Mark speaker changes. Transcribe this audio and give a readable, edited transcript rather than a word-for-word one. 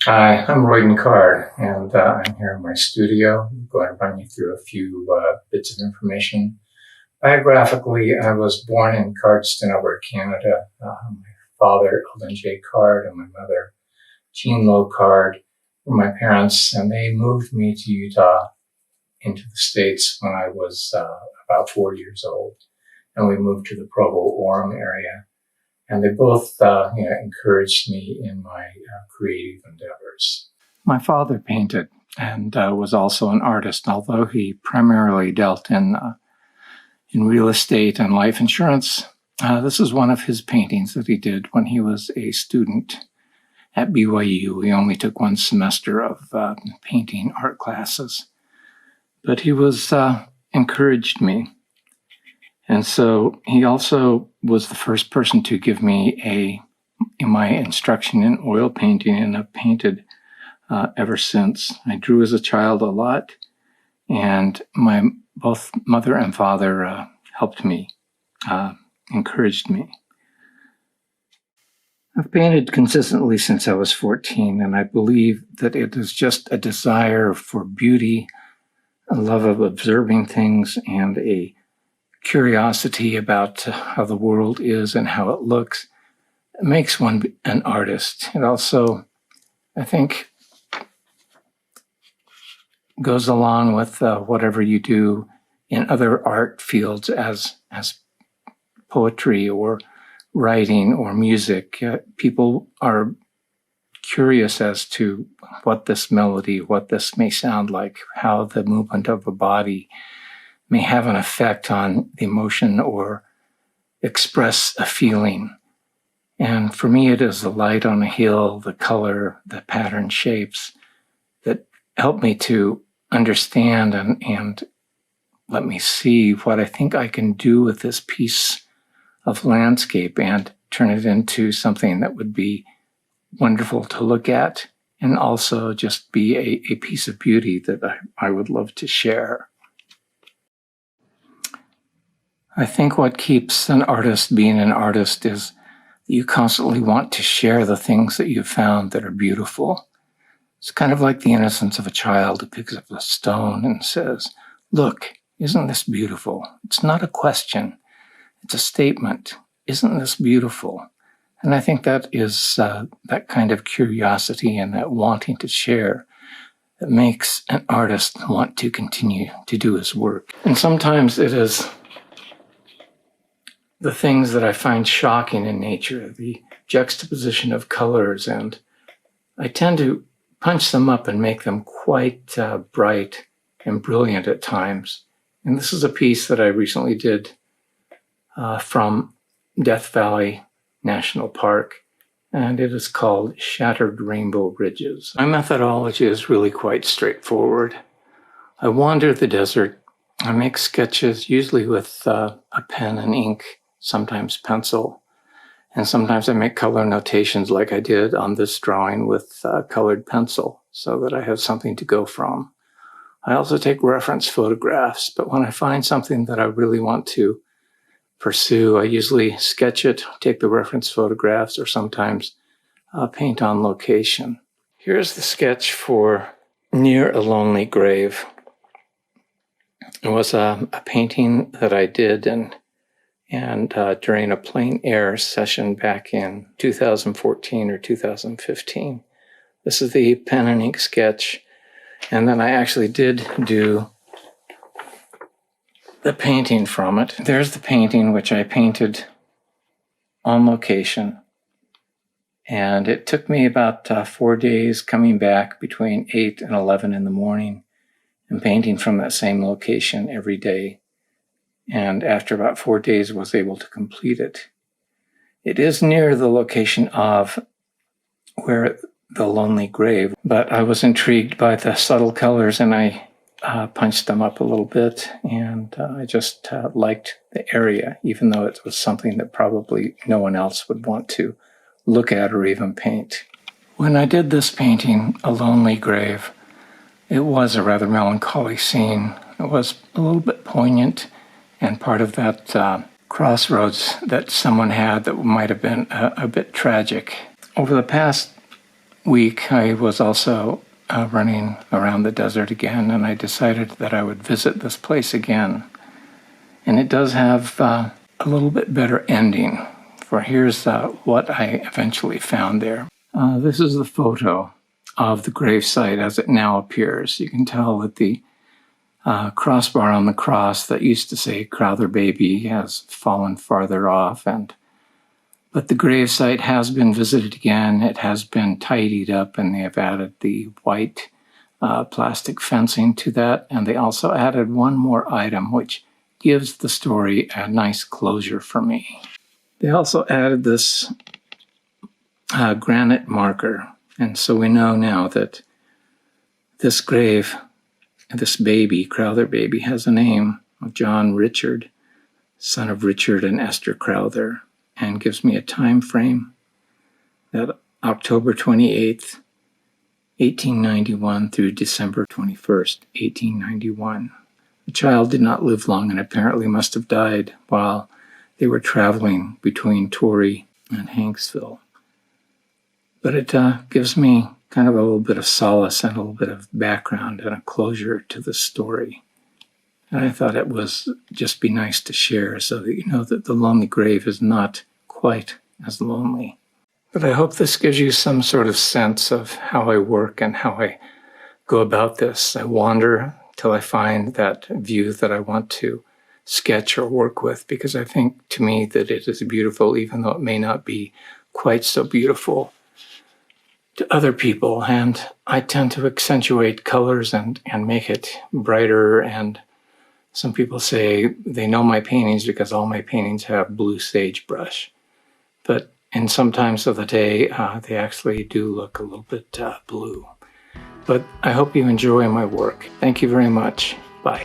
Speaker 1: Hi, I'm Royden and I'm here in my studio. I'm going to run you through a few bits of information. Biographically, I was born in Cardston, Alberta, Canada. My father, Eldon J. Card, and my mother, Jean Lowe Card, were my parents, and they moved me to Utah into the States when I was about 4 years old. And we moved to the Provo-Orem area. And they both encouraged me in my creative endeavors. My father painted and was also an artist, although he primarily dealt in real estate and life insurance. This is one of his paintings that he did when he was a student at BYU. He only took one semester of painting art classes, but he was encouraged me. And so he also was the first person to give me my instruction in oil painting, and I've painted ever since. I drew as a child a lot, and my both mother and father helped me, encouraged me. I've painted consistently since I was 14, and I believe that it is just a desire for beauty, a love of observing things, and a curiosity about how the world is and how it looks. It makes one an artist. It also, I think, goes along with whatever you do in other art fields as poetry or writing or music. People are curious as to what this melody, what this may sound like, how the movement of a body may have an effect on the emotion or express a feeling. And for me, it is the light on a hill, the color, the pattern shapes that help me to understand and let me see what I think I can do with this piece of landscape and turn it into something that would be wonderful to look at and also just be a piece of beauty that I would love to share. I think what keeps an artist being an artist is you constantly want to share the things that you've found that are beautiful. It's kind of like the innocence of a child who picks up a stone and says, "Look, isn't this beautiful?" It's not a question. It's a statement. Isn't this beautiful? And I think that is that kind of curiosity and that wanting to share that makes an artist want to continue to do his work. And sometimes it is the things that I find shocking in nature, the juxtaposition of colors, and I tend to punch them up and make them quite bright and brilliant at times. And this is a piece that I recently did from Death Valley National Park, and it is called Shattered Rainbow Ridges. My methodology is really quite straightforward. I wander the desert. I make sketches, usually with a pen and ink, sometimes pencil, and sometimes I make color notations like I did on this drawing with colored pencil so that I have something to go from. I also take reference photographs, but when I find something that I really want to pursue, I usually sketch it, take the reference photographs, or sometimes paint on location. Here's the sketch for Near a Lonely Grave. It was a painting that I did and during a plein air session back in 2014 or 2015. This is the pen and ink sketch, and then I actually did do the painting from it. There's the painting, which I painted on location, and it took me about 4 days coming back between 8 and 11 in the morning and painting from that same location every day. And after about 4 days, was able to complete it. It is near the location of where the lonely grave, but I was intrigued by the subtle colors and I punched them up a little bit, and I just liked the area, even though it was something that probably no one else would want to look at or even paint. When I did this painting, A Lonely Grave, it was a rather melancholy scene. It was a little bit poignant, and part of that crossroads that someone had that might have been a bit tragic. Over the past week, I was also running around the desert again, and I decided that I would visit this place again. And it does have a little bit better ending, for here's what I eventually found there. This is the photo of the gravesite as it now appears. You can tell that the crossbar on the cross that used to say Crowther Baby has fallen farther off, but the gravesite has been visited again. It has been tidied up, and they have added the white plastic fencing to that, and they also added one more item which gives the story a nice closure for me. They also added this granite marker, and so we know now that this grave, this baby, Crowther Baby, has a name of John Richard, son of Richard and Esther Crowther, and gives me a time frame that October 28th, 1891 through December 21st, 1891. The child did not live long and apparently must have died while they were traveling between Torrey and Hanksville. But it gives me kind of a little bit of solace and a little bit of background and a closure to the story. And I thought it was just be nice to share so that you know that the lonely grave is not quite as lonely. But I hope this gives you some sort of sense of how I work and how I go about this. I wander till I find that view that I want to sketch or work with, because I think to me that it is beautiful, even though it may not be quite so beautiful to other people. And I tend to accentuate colors and make it brighter. And some people say they know my paintings because all my paintings have blue sagebrush. But in some times of the day, they actually do look a little bit blue. But I hope you enjoy my work. Thank you very much. Bye.